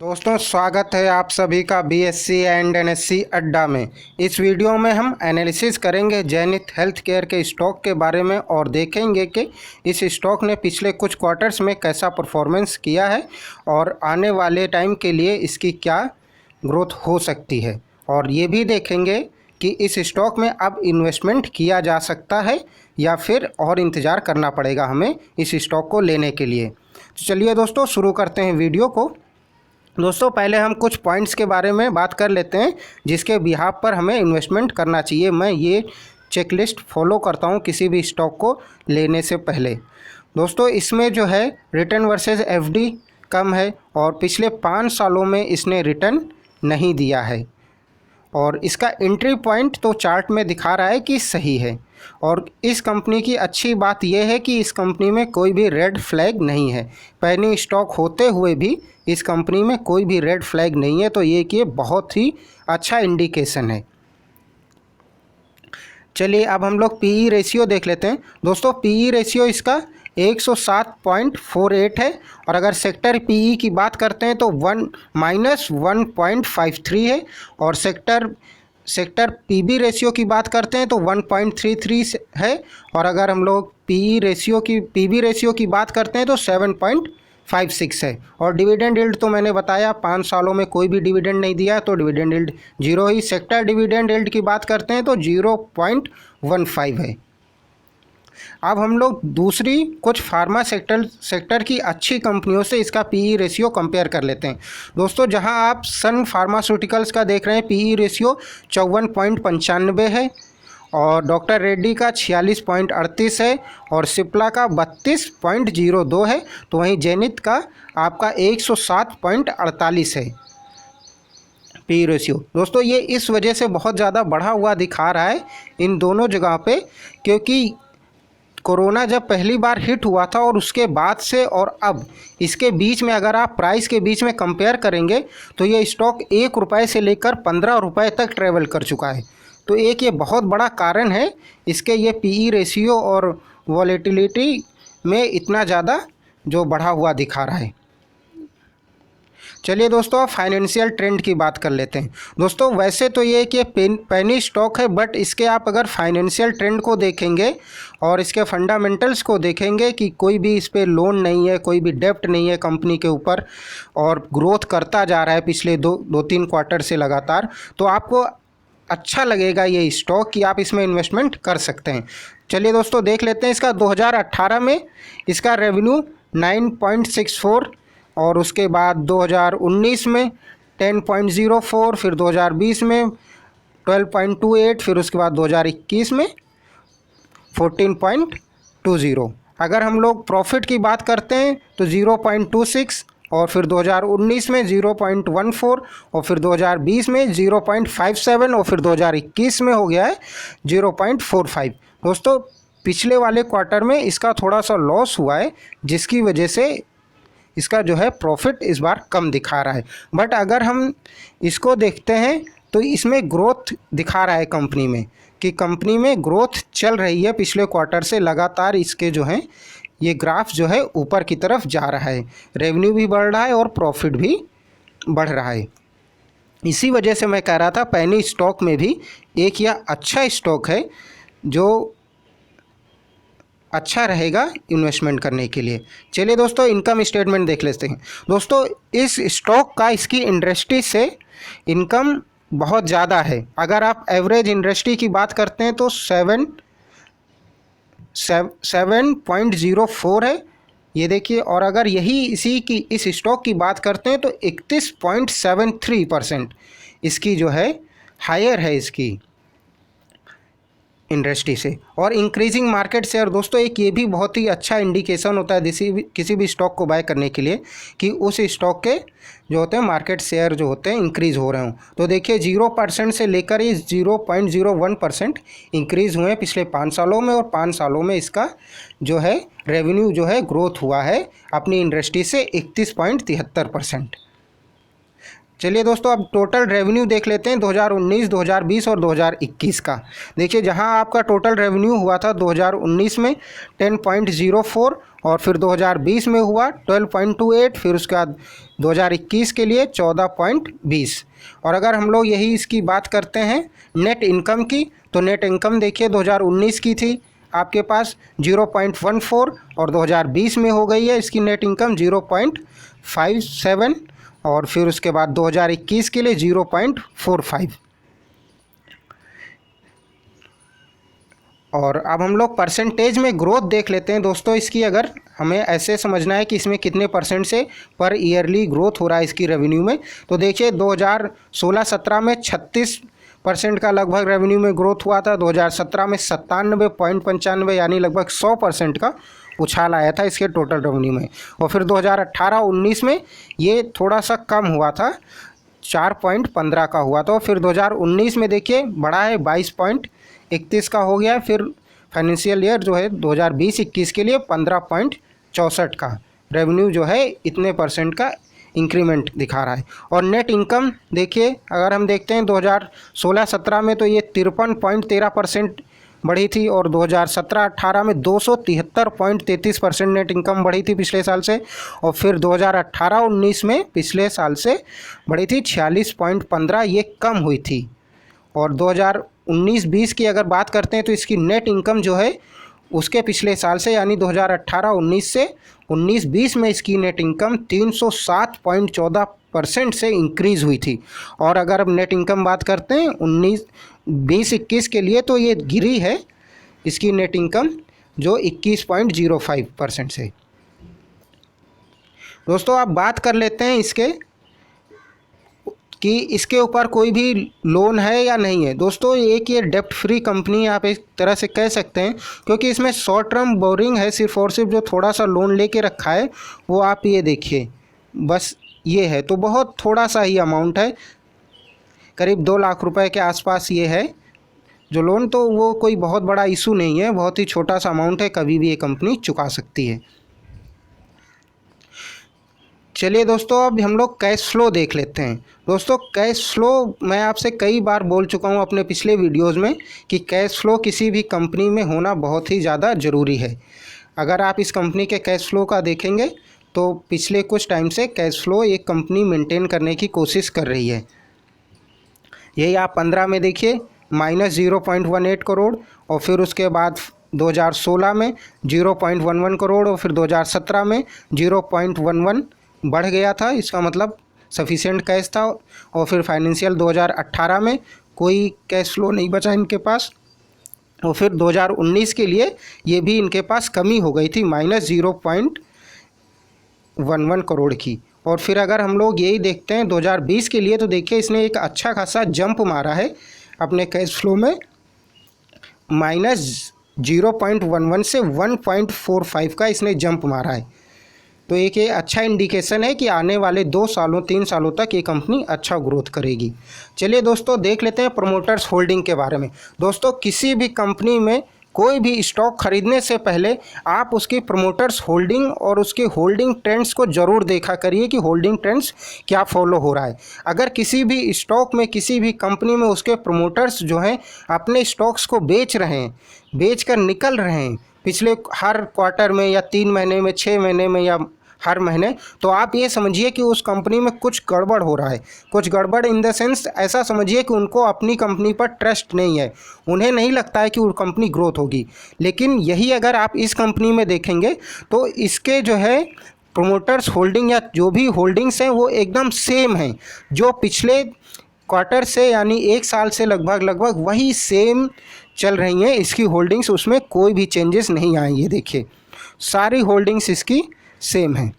दोस्तों, स्वागत है आप सभी का बीएससी एंड एनएससी अड्डा में। इस वीडियो में हम एनालिसिस करेंगे जेनिथ हेल्थ केयर के स्टॉक के बारे में और देखेंगे कि इस स्टॉक ने पिछले कुछ क्वार्टर्स में कैसा परफॉर्मेंस किया है और आने वाले टाइम के लिए इसकी क्या ग्रोथ हो सकती है। और ये भी देखेंगे कि इस स्टॉक में अब इन्वेस्टमेंट किया जा सकता है या फिर और इंतज़ार करना पड़ेगा हमें इस स्टॉक को लेने के लिए। तो चलिए दोस्तों, शुरू करते हैं वीडियो को। दोस्तों, पहले हम कुछ पॉइंट्स के बारे में बात कर लेते हैं जिसके बिहाफ पर हमें इन्वेस्टमेंट करना चाहिए। मैं ये चेकलिस्ट फॉलो करता हूँ किसी भी स्टॉक को लेने से पहले। दोस्तों, इसमें जो है रिटर्न वर्सेस एफडी कम है और पिछले 5 सालों में इसने रिटर्न नहीं दिया है और इसका एंट्री पॉइंट तो चार्ट में दिखा रहा है कि सही है। और इस कंपनी की अच्छी बात यह है कि इस कंपनी में कोई भी रेड फ्लैग नहीं है। पेनी स्टॉक होते हुए भी इस कंपनी में कोई भी रेड फ्लैग नहीं है, तो ये कि बहुत ही अच्छा इंडिकेशन है। चलिए अब हम लोग पीई रेशियो देख लेते हैं। दोस्तों, पीई रेशियो इसका 107.48 है और अगर सेक्टर पीई की बात करते हैं तो -1.53 है और सेक्टर पीबी रेशियो की बात करते हैं तो 1.33 है और अगर हम लोग पीबी रेशियो की बात करते हैं तो 7.56 है। और डिविडेंड यील्ड तो मैंने बताया 5 सालों में कोई भी डिविडेंड नहीं दिया, तो डिविडेंड यील्ड 0 ही। सेक्टर डिविडेंड यील्ड की बात करते हैं तो 0.15 है। अब हम लोग दूसरी कुछ फार्मा सेक्टर की अच्छी कंपनियों से इसका पीई रेशियो कंपेयर कर लेते हैं। दोस्तों, जहां आप सन फार्मास्यूटिकल्स का देख रहे हैं पीई रेशियो 54.95 है और डॉक्टर रेड्डी का 46.38 है और सिप्ला का 32.02 है, तो वहीं जेनिथ का आपका 107.48 है पी रेशियो। दोस्तों, ये इस वजह से बहुत ज़्यादा बढ़ा हुआ दिखा रहा है इन दोनों जगह पे, क्योंकि कोरोना जब पहली बार हिट हुआ था और उसके बाद से और अब इसके बीच में अगर आप प्राइस के बीच में कंपेयर करेंगे तो ये स्टॉक 1 रुपये से लेकर 15 रुपये तक ट्रेवल कर चुका है। तो एक ये बहुत बड़ा कारण है इसके ये पीई रेशियो और वॉलेटिलिटी में इतना ज़्यादा जो बढ़ा हुआ दिखा रहा है। चलिए दोस्तों, अब फाइनेंशियल ट्रेंड की बात कर लेते हैं। दोस्तों, वैसे तो ये कि पेनी स्टॉक है, बट इसके आप अगर फाइनेंशियल ट्रेंड को देखेंगे और इसके फंडामेंटल्स को देखेंगे कि कोई भी इस पर लोन नहीं है, कोई भी डेप्ट नहीं है कंपनी के ऊपर और ग्रोथ करता जा रहा है पिछले 2-3 क्वार्टर से लगातार, तो आपको अच्छा लगेगा ये स्टॉक कि आप इसमें इन्वेस्टमेंट कर सकते हैं। चलिए दोस्तों, देख लेते हैं इसका 2018 में इसका रेवेन्यू 9.64 और उसके बाद 2019 में 10.04, फिर 2020 में 12.28, फिर उसके बाद 2021 में 14.20। अगर हम लोग प्रॉफिट की बात करते हैं तो 0.26 और फिर 2019 में 0.14 और फिर 2020 में 0.57 और फिर 2021 में हो गया है 0.45। दोस्तों, पिछले वाले क्वार्टर में इसका थोड़ा सा लॉस हुआ है जिसकी वजह से इसका जो है प्रॉफिट इस बार कम दिखा रहा है। बट अगर हम इसको देखते हैं तो इसमें ग्रोथ दिखा रहा है कंपनी में, कि कंपनी में ग्रोथ चल रही है पिछले क्वार्टर से लगातार। इसके जो हैं ये ग्राफ जो है ऊपर की तरफ जा रहा है, रेवेन्यू भी बढ़ रहा है और प्रॉफिट भी बढ़ रहा है। इसी वजह से मैं कह रहा था पेनी स्टॉक में भी एक यह अच्छा स्टॉक है जो अच्छा रहेगा इन्वेस्टमेंट करने के लिए। चलिए दोस्तों, इनकम स्टेटमेंट देख लेते हैं। दोस्तों, इस स्टॉक का इसकी इंडस्ट्री से इनकम बहुत ज़्यादा है। अगर आप एवरेज इंडस्ट्री की बात करते हैं तो 7.04 है, ये देखिए। और अगर इस स्टॉक की बात करते हैं तो 31.73% इसकी जो है हायर है इसकी इंडस्ट्री से। और इंक्रीजिंग मार्केट शेयर, दोस्तों एक ये भी बहुत ही अच्छा इंडिकेशन होता है किसी भी स्टॉक को बाय करने के लिए कि उस स्टॉक के जो होते हैं मार्केट शेयर जो होते हैं इंक्रीज़ हो रहे हों। तो देखिए 0% से लेकर ये 0.01% इंक्रीज़ हुए हैं पिछले 5 सालों में और 5 सालों में इसका जो है रेवेन्यू जो है ग्रोथ हुआ है अपनी इंडस्ट्री से 31.73%। चलिए दोस्तों, अब टोटल रेवेन्यू देख लेते हैं 2019, 2020 और 2021 का। देखिए, जहां आपका टोटल रेवेन्यू हुआ था 2019 में 10.04 और फिर 2020 में हुआ 12.28, फिर उसके बाद 2021 के लिए 14.20। और अगर हम लोग यही इसकी बात करते हैं नेट इनकम की, तो नेट इनकम देखिए 2019 की थी आपके पास 0.14 और 2020 में हो गई है इसकी नेट इनकम 0.57 और फिर उसके बाद 2021 के लिए 0.45। और अब हम लोग परसेंटेज में ग्रोथ देख लेते हैं दोस्तों इसकी। अगर हमें ऐसे समझना है कि इसमें कितने परसेंट से पर ईयरली ग्रोथ हो रहा है इसकी रेवेन्यू में, तो देखिए 2016-17 में 36% का लगभग रेवेन्यू में ग्रोथ हुआ था। 2017 में 97.95 यानी लगभग 100% का उछाल आया था इसके टोटल रेवेन्यू में। और फिर 2018-19 में ये थोड़ा सा कम हुआ था, 4.15 का हुआ। तो फिर 2019 में देखिए बढ़ा है 22.31 का हो गया। फिर फाइनेंशियल ईयर जो है 2020-21 के लिए 15.64 का रेवेन्यू जो है इतने परसेंट का इंक्रीमेंट दिखा रहा है। और नेट इनकम देखिए अगर हम देखते हैं 2016-17 में तो ये 53.13% बढ़ी थी और 2017-18 में 273.33% नेट इनकम बढ़ी थी पिछले साल से। और फिर 2018-19 में पिछले साल से बढ़ी थी 46.15, ये कम हुई थी। और 2019-20 की अगर बात करते हैं तो इसकी नेट इनकम जो है उसके पिछले साल से यानी 2018-19 से 19-20 में इसकी नेट इनकम 307.14% से इंक्रीज़ हुई थी। और अगर अब नेट इनकम बात करते हैं 19-20-21 के लिए तो ये गिरी है इसकी नेट इनकम जो 21.05% से। दोस्तों आप बात कर लेते हैं इसके कि इसके ऊपर कोई भी लोन है या नहीं है। दोस्तों एक ये डेप्ट फ्री कंपनी आप एक तरह से कह सकते हैं, क्योंकि इसमें शॉर्ट टर्म बोरिंग है सिर्फ और सिर्फ। जो थोड़ा सा लोन लेके रखा है वो आप ये देखिए बस ये है, तो बहुत थोड़ा सा ही अमाउंट है, करीब 2 लाख रुपए के आसपास ये है जो लोन। तो वो कोई बहुत बड़ा इशू नहीं है, बहुत ही छोटा सा अमाउंट है, कभी भी ये कंपनी चुका सकती है। चलिए दोस्तों अब हम लोग कैश फ्लो देख लेते हैं। दोस्तों कैश फ्लो मैं आपसे कई बार बोल चुका हूँ अपने पिछले वीडियोज़ में कि कैश फ्लो किसी भी कंपनी में होना बहुत ही ज़्यादा ज़रूरी है। अगर आप इस कंपनी के कैश फ्लो का देखेंगे तो पिछले कुछ टाइम से कैश फ्लो एक कंपनी मेंटेन करने की कोशिश कर रही है। यही आप 15 में देखिए -0.18 करोड़ और फिर उसके बाद 2016 में 0.11 करोड़ और फिर 2017 में 0.11 बढ़ गया था, इसका मतलब सफिशिएंट कैश था। और फिर फाइनेंशियल 2018 में कोई कैश फ्लो नहीं बचा इनके पास। और फिर 2019 के लिए ये भी इनके पास कमी हो गई थी -0.11 करोड़ की। और फिर अगर हम लोग यही देखते हैं 2020 के लिए तो देखिए इसने एक अच्छा खासा जंप मारा है अपने कैश फ्लो में, -0.11 से 1.45 का इसने जंप मारा है। तो एक ये अच्छा इंडिकेशन है कि आने वाले 2 सालों 3 सालों तक ये कंपनी अच्छा ग्रोथ करेगी। चलिए दोस्तों देख लेते हैं प्रमोटर्स होल्डिंग के बारे में। दोस्तों किसी भी कंपनी में कोई भी स्टॉक खरीदने से पहले आप उसकी प्रमोटर्स होल्डिंग और उसके होल्डिंग ट्रेंड्स को ज़रूर देखा करिए कि होल्डिंग ट्रेंड्स क्या फॉलो हो रहा है। अगर किसी भी स्टॉक में किसी भी कंपनी में उसके प्रमोटर्स जो हैं अपने स्टॉक्स को बेच रहे हैं, बेच कर निकल रहे हैं पिछले हर क्वार्टर में या 3 महीने में, 6 महीने में या हर महीने, तो आप ये समझिए कि उस कंपनी में कुछ गड़बड़ हो रहा है। कुछ गड़बड़ इन द सेंस ऐसा समझिए कि उनको अपनी कंपनी पर ट्रस्ट नहीं है, उन्हें नहीं लगता है कि वो कंपनी ग्रोथ होगी। लेकिन यही अगर आप इस कंपनी में देखेंगे तो इसके जो है प्रोमोटर्स होल्डिंग या जो भी होल्डिंग्स हैं वो एकदम सेम हैं, जो पिछले क्वार्टर से यानी 1 साल से लगभग वही सेम चल रही हैं इसकी होल्डिंग्स, उसमें कोई भी चेंजेस नहीं आए। ये देखिए सारी होल्डिंग्स इसकी सेम है।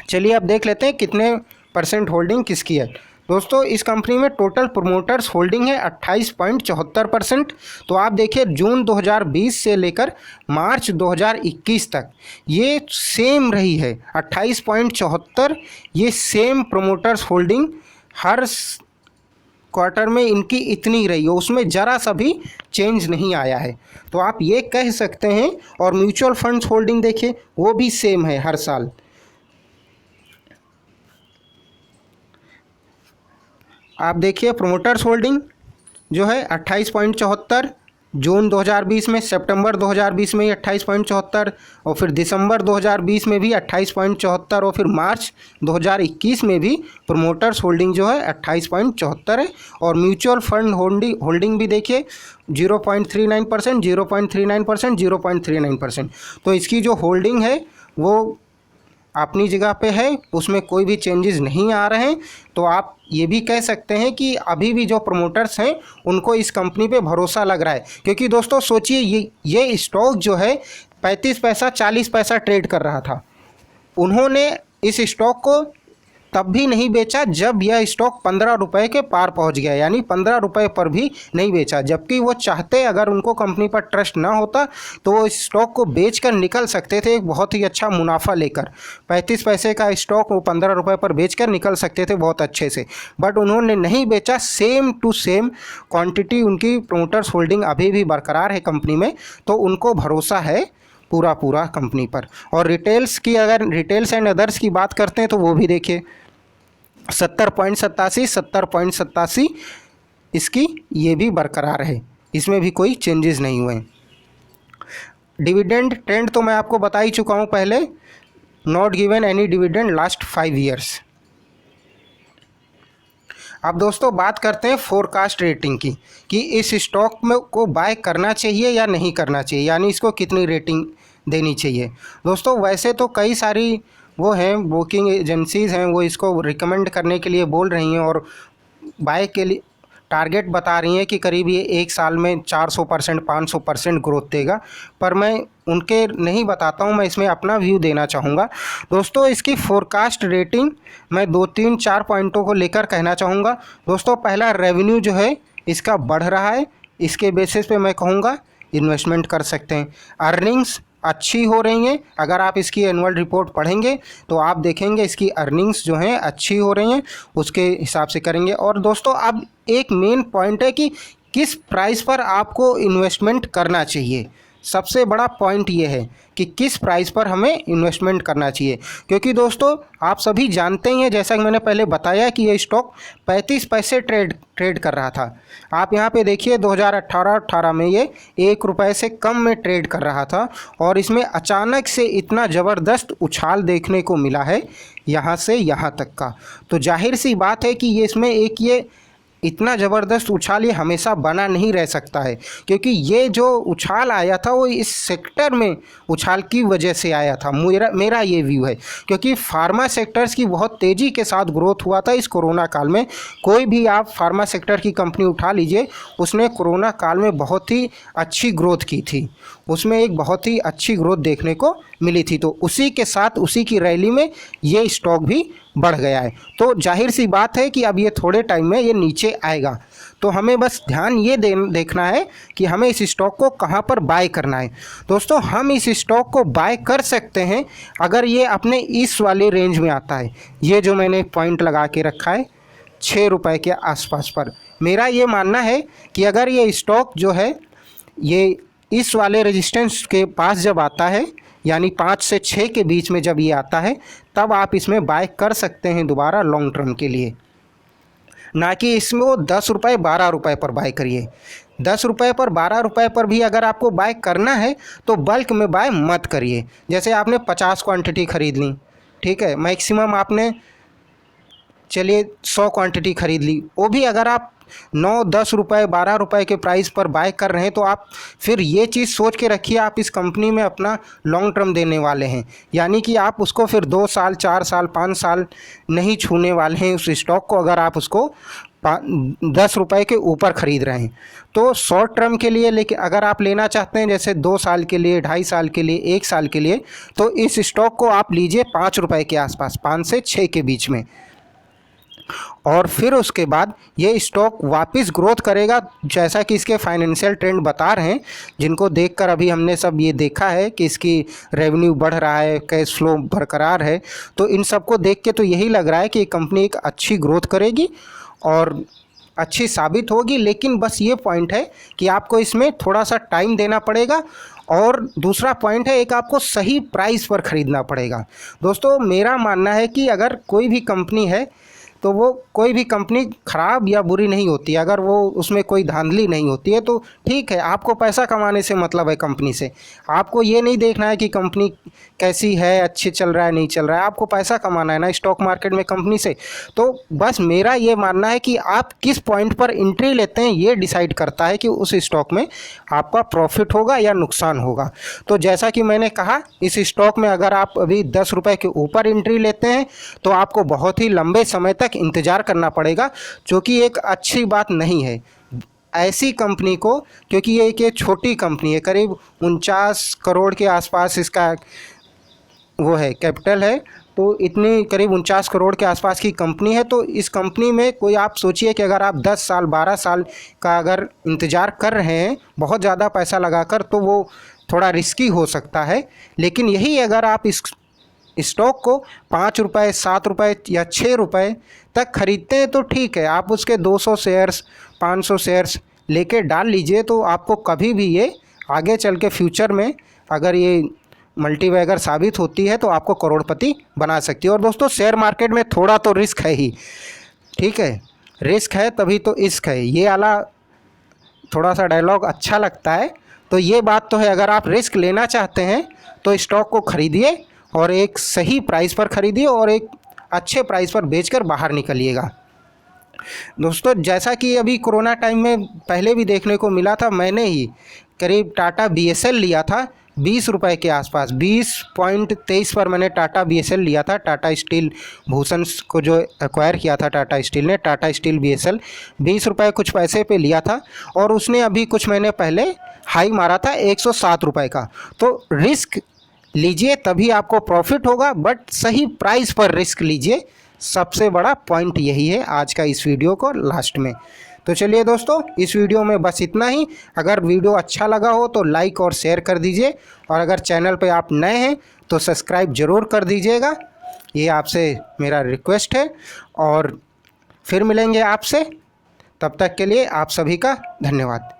चलिए अब देख लेते हैं कितने % होल्डिंग किसकी है। दोस्तों इस कंपनी में टोटल प्रोमोटर्स होल्डिंग है 28.74%। तो आप देखिए जून 2020 से लेकर मार्च 2021 तक ये सेम रही है 28.74। ये सेम प्रोमोटर्स होल्डिंग हर क्वार्टर में इनकी इतनी रही हो, उसमें ज़रा सा भी चेंज नहीं आया है। तो आप ये कह सकते हैं। और म्यूचुअल फंड्स होल्डिंग देखिए वो भी सेम है हर साल। आप देखिए प्रोमोटर्स होल्डिंग जो है 28.74 जून 2020 में, सितंबर 2020 में 28.74 और फिर दिसंबर 2020 में भी 28.74 और फिर मार्च 2021 में भी प्रोमोटर्स होल्डिंग जो है 28.74 है। और म्यूचुअल फंड होल्डिंग भी देखिए 0.39%, 0.39%, 0.39%। तो इसकी जो होल्डिंग है वो अपनी जगह पे है, उसमें कोई भी चेंजेस नहीं आ रहे हैं। तो आप ये भी कह सकते हैं कि अभी भी जो प्रमोटर्स हैं उनको इस कंपनी पे भरोसा लग रहा है, क्योंकि दोस्तों सोचिए ये स्टॉक जो है 35 पैसा 40 पैसा ट्रेड कर रहा था। उन्होंने इस स्टॉक को तब भी नहीं बेचा जब यह स्टॉक 15 रुपये के पार पहुंच गया, यानी 15 रुपये पर भी नहीं बेचा। जबकि वो चाहते, अगर उनको कंपनी पर ट्रस्ट ना होता तो वो इस स्टॉक को बेचकर निकल सकते थे एक बहुत ही अच्छा मुनाफा लेकर। 35 पैसे का स्टॉक वो 15 रुपये पर बेचकर निकल सकते थे बहुत अच्छे से, बट उन्होंने नहीं बेचा। सेम टू सेम क्वांटिटी उनकी प्रोमोटर्स होल्डिंग अभी भी बरकरार है कंपनी में, तो उनको भरोसा है पूरा कंपनी पर। और रिटेल्स की, अगर रिटेल्स एंड अदर्स की बात करते हैं तो वो भी देखिए 70.87 इसकी ये भी बरकरार है, इसमें भी कोई चेंजेस नहीं हुए। डिविडेंड ट्रेंड तो मैं आपको बता ही चुका हूँ पहले, not given any dividend last 5 years. अब दोस्तों बात करते हैं फोरकास्ट रेटिंग की, कि इस स्टॉक में को बाय करना चाहिए या नहीं करना चाहिए, यानी इसको कितनी रेटिंग देनी चाहिए। दोस्तों वैसे तो कई सारी वो हैं ब्रोकिंग एजेंसीज़ हैं, वो इसको रिकमेंड करने के लिए बोल रही हैं और बाय के लिए टारगेट बता रही हैं कि करीब ये 1 साल में 400% 500% ग्रोथ देगा। पर मैं उनके नहीं बताता हूं, मैं इसमें अपना व्यू देना चाहूँगा। दोस्तों इसकी फोरकास्ट रेटिंग मैं 2-3-4 पॉइंटों को लेकर कहना चाहूँगा। दोस्तों पहला, रेवेन्यू जो है इसका बढ़ रहा है, इसके बेसिस पे मैं कहूँगा इन्वेस्टमेंट कर सकते हैं। अर्निंग्स अच्छी हो रही हैं, अगर आप इसकी एनुअल रिपोर्ट पढ़ेंगे तो आप देखेंगे इसकी अर्निंग्स जो हैं अच्छी हो रही हैं, उसके हिसाब से करेंगे। और दोस्तों अब एक मेन पॉइंट है कि किस प्राइस पर आपको इन्वेस्टमेंट करना चाहिए। सबसे बड़ा पॉइंट ये है कि किस प्राइस पर हमें इन्वेस्टमेंट करना चाहिए, क्योंकि दोस्तों आप सभी जानते ही हैं, जैसा कि मैंने पहले बताया कि ये स्टॉक 35 पैसे ट्रेड कर रहा था। आप यहाँ पे देखिए 2018 में ये 1 रुपये से कम में ट्रेड कर रहा था और इसमें अचानक से इतना ज़बरदस्त उछाल देखने को मिला है यहाँ से यहाँ तक का। तो जाहिर सी बात है कि ये इसमें ये इतना ज़बरदस्त उछाल ये हमेशा बना नहीं रह सकता है, क्योंकि ये जो उछाल आया था वो इस सेक्टर में उछाल की वजह से आया था। मेरा ये व्यू है, क्योंकि फार्मा सेक्टर्स की बहुत तेज़ी के साथ ग्रोथ हुआ था इस कोरोना काल में। कोई भी आप फार्मा सेक्टर की कंपनी उठा लीजिए, उसने कोरोना काल में बहुत ही अच्छी ग्रोथ की थी, उसमें एक बहुत ही अच्छी ग्रोथ देखने को मिली थी। तो उसी के साथ उसी की रैली में ये स्टॉक भी बढ़ गया है। तो जाहिर सी बात है कि अब ये थोड़े टाइम में ये नीचे आएगा। तो हमें बस ध्यान ये देखना है कि हमें इस स्टॉक को कहाँ पर बाय करना है। दोस्तों हम इस स्टॉक को बाय कर सकते हैं अगर ये अपने इस वाले रेंज में आता है, ये जो मैंने पॉइंट लगा के रखा है 6 रुपये के आसपास पर। मेरा ये मानना है कि अगर ये स्टॉक जो है ये इस वाले रेजिस्टेंस के पास जब आता है, यानी 5 से 6 के बीच में जब ये आता है, तब आप इसमें बाय कर सकते हैं दोबारा लॉन्ग टर्म के लिए। ना कि इसमें वो 10 रुपये 12 रुपये पर बाय करिए। 10 रुपये पर 12 रुपये पर भी अगर आपको बाय करना है तो बल्क में बाय मत करिए। जैसे आपने 50 क्वांटिटी ख़रीद ली, ठीक है, मैक्सिमम आपने चलिए 100 क्वांटिटी ख़रीद ली, वो भी अगर आप 9-10 रुपये 12 रुपये के प्राइस पर बाय कर रहे हैं तो आप फिर ये चीज़ सोच के रखिए आप इस कंपनी में अपना लॉन्ग टर्म देने वाले हैं, यानी कि आप उसको फिर 2 साल 4 साल 5 साल नहीं छूने वाले हैं उस स्टॉक को, अगर आप उसको 10 रुपये के ऊपर ख़रीद रहे हैं। तो शॉर्ट टर्म के लिए, लेकिन अगर आप लेना चाहते हैं जैसे 2 साल के लिए, 2.5 साल के लिए, 1 साल के लिए, तो इस स्टॉक को आप लीजिए 5 रुपये के आसपास, 5 से 6 के बीच में। और फिर उसके बाद ये स्टॉक वापस ग्रोथ करेगा, जैसा कि इसके फाइनेंशियल ट्रेंड बता रहे हैं, जिनको देखकर अभी हमने सब ये देखा है कि इसकी रेवेन्यू बढ़ रहा है, कैश फ्लो बरकरार है। तो इन सब को देख के तो यही लग रहा है कि कंपनी एक अच्छी ग्रोथ करेगी और अच्छी साबित होगी। लेकिन बस ये पॉइंट है कि आपको इसमें थोड़ा सा टाइम देना पड़ेगा। और दूसरा पॉइंट है, एक आपको सही प्राइस पर ख़रीदना पड़ेगा। दोस्तों मेरा मानना है कि अगर कोई भी कंपनी है तो वो कोई भी कंपनी ख़राब या बुरी नहीं होती है, अगर वो उसमें कोई धांधली नहीं होती है तो ठीक है। आपको पैसा कमाने से मतलब है कंपनी से, आपको ये नहीं देखना है कि कंपनी कैसी है, अच्छे चल रहा है नहीं चल रहा है, आपको पैसा कमाना है ना स्टॉक मार्केट में कंपनी से। तो बस मेरा ये मानना है कि आप किस पॉइंट पर एंट्री लेते हैं ये डिसाइड करता है कि उस स्टॉक में आपका प्रॉफिट होगा या नुकसान होगा। तो जैसा कि मैंने कहा, इस स्टॉक में अगर आप अभी 10 रुपये के ऊपर एंट्री लेते हैं तो आपको बहुत ही लंबे समय तक इंतज़ार करना पड़ेगा, जो कि एक अच्छी बात नहीं है ऐसी कंपनी को, क्योंकि ये एक छोटी कंपनी है, करीब 49 करोड़ के आसपास इसका वो है कैपिटल है। तो इतनी करीब 49 करोड़ के आसपास की कंपनी है। तो इस कंपनी में कोई आप सोचिए कि अगर आप 10 साल 12 साल का अगर इंतज़ार कर रहे हैं बहुत ज़्यादा पैसा लगाकर, तो वो थोड़ा रिस्की हो सकता है। लेकिन यही अगर आप इस स्टॉक को 5 रुपये 7 रुपये या 6 रुपये तक खरीदते हैं तो ठीक है, आप उसके 200 शेयर्स 500 शेयर्स लेके डाल लीजिए, तो आपको कभी भी ये आगे चल के फ्यूचर में अगर ये मल्टीबैगर साबित होती है तो आपको करोड़पति बना सकती है। और दोस्तों, शेयर मार्केट में थोड़ा तो रिस्क है ही, ठीक है, रिस्क है तभी तो इश्क है, ये वाला थोड़ा सा डायलॉग अच्छा लगता है। तो ये बात तो है, अगर आप रिस्क लेना चाहते हैं तो स्टॉक को ख़रीदिए और एक सही प्राइस पर ख़रीदिए और एक अच्छे प्राइस पर बेचकर बाहर निकलिएगा। दोस्तों, जैसा कि अभी कोरोना टाइम में पहले भी देखने को मिला था, मैंने ही करीब टाटा BSL लिया था 20 रुपये के आसपास, 20.23 पर मैंने टाटा BSL लिया था। टाटा स्टील भूषण को जो एक्वायर किया था टाटा स्टील ने, टाटा स्टील BSL 20 रुपये कुछ पैसे पे लिया था और उसने अभी कुछ महीने पहले हाई मारा था 107 रुपये का। तो रिस्क लीजिए तभी आपको प्रॉफिट होगा, बट सही प्राइस पर रिस्क लीजिए, सबसे बड़ा पॉइंट यही है आज का इस वीडियो को लास्ट में। तो चलिए दोस्तों, इस वीडियो में बस इतना ही। अगर वीडियो अच्छा लगा हो तो लाइक और शेयर कर दीजिए, और अगर चैनल पे आप नए हैं तो सब्सक्राइब ज़रूर कर दीजिएगा, ये आपसे मेरा रिक्वेस्ट है। और फिर मिलेंगे आपसे, तब तक के लिए आप सभी का धन्यवाद।